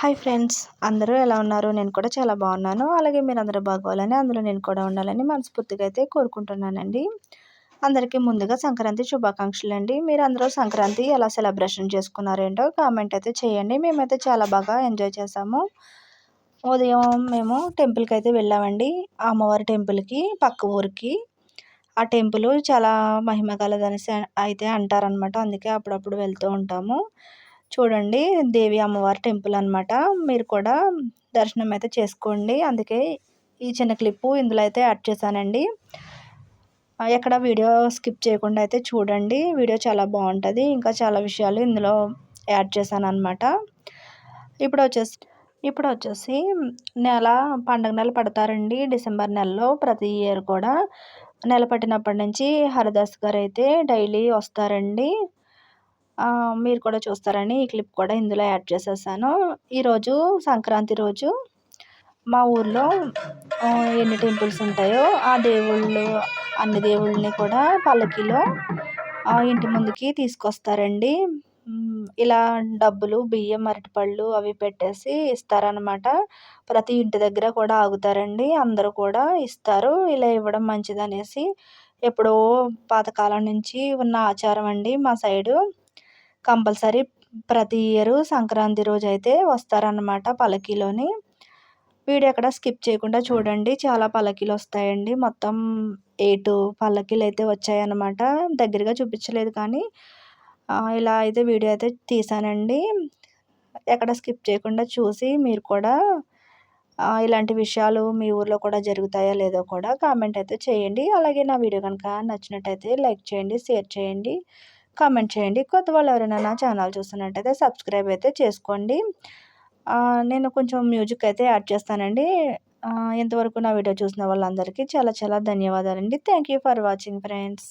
Hi friends, అందరూ ఎలా ఉన్నారు? నేను కూడా చాలా బాగున్నాను. అలాగే మీరందరూ బాగోవాలని, అందులో నేను కూడా ఉండాలని మనస్ఫూర్తిగా అయితే కోరుకుంటున్నానండి. అందరికీ ముందుగా సంక్రాంతి శుభాకాంక్షలండి. మీరందరూ సంక్రాంతి ఎలా సెలబ్రేషన్ చేసుకున్నారేంటో కామెంట్ అయితే చేయండి. మేమైతే చాలా బాగా ఎంజాయ్ చేసాము. ఉదయం మేము టెంపుల్కి అయితే వెళ్ళామండి. అమ్మవారి టెంపుల్కి, పక్క ఊరికి. ఆ టెంపుల్ చాలా మహిమ కలదనేసి అయితే అంటారనమాట. అందుకే అప్పుడప్పుడు వెళ్తూ ఉంటాము. చూడండి, దేవి అమ్మవారి టెంపుల్ అనమాట. మీరు కూడా దర్శనం అయితే చేసుకోండి. అందుకే ఈ చిన్న క్లిప్పు ఇందులో అయితే యాడ్ చేశానండి. ఎక్కడ వీడియో స్కిప్ చేయకుండా అయితే చూడండి. వీడియో చాలా బాగుంటుంది. ఇంకా చాలా విషయాలు ఇందులో యాడ్ చేశాను అనమాట. ఇప్పుడు వచ్చేసి పండగ నెల పడతారండి. డిసెంబర్ నెలలో ప్రతి ఇయర్ కూడా నెల పట్టినప్పటి నుంచి హరిదాస్ గారు అయితే డైలీ వస్తారండి. మీరు కూడా చూస్తారని ఈ క్లిప్ కూడా ఇందులో యాడ్ చేసేసాను. ఈరోజు సంక్రాంతి రోజు మా ఊర్లో ఎన్ని టెంపుల్స్ ఉంటాయో అన్ని దేవుళ్ళని కూడా పల్లకీలో ఇంటి ముందుకి తీసుకొస్తారండి. ఇలా డబ్బులు, బియ్యం, అరటిపళ్ళు అవి పెట్టేసి ఇస్తారనమాట. ప్రతి ఇంటి దగ్గర కూడా ఆగుతారండి. అందరూ కూడా ఇస్తారు. ఇలా ఇవ్వడం మంచిదనేసి ఎప్పుడో పాతకాలం నుంచి ఉన్న ఆచారం అండి మా సైడు. కంపల్సరీ ప్రతి ఇయరు సంక్రాంతి రోజు అయితే వస్తారనమాట పల్లకీలోని. వీడియో ఎక్కడ స్కిప్ చేయకుండా చూడండి. చాలా పల్లకీలు వస్తాయండి. మొత్తం 8 పల్లకీలు అయితే వచ్చాయన్నమాట. దగ్గరగా చూపించలేదు కానీ ఇలా అయితే వీడియో అయితే తీసానండి. ఎక్కడ స్కిప్ చేయకుండా చూసి మీరు కూడా ఇలాంటి విషయాలు మీ ఊర్లో కూడా జరుగుతాయో లేదో కూడా కామెంట్ అయితే చేయండి. అలాగే నా వీడియో కనుక నచ్చినట్టయితే లైక్ చేయండి, షేర్ చేయండి, కామెంట్ చేయండి. కొత్త వాళ్ళు ఎవరైనా నా ఛానల్ చూస్తున్నట్టయితే సబ్స్క్రైబ్ అయితే చేసుకోండి. నేను కొంచెం మ్యూజిక్ అయితే యాడ్ చేస్తానండి. ఇంతవరకు నా వీడియో చూసిన వాళ్ళందరికీ చాలా చాలా ధన్యవాదాలండి. Thank you for watching friends.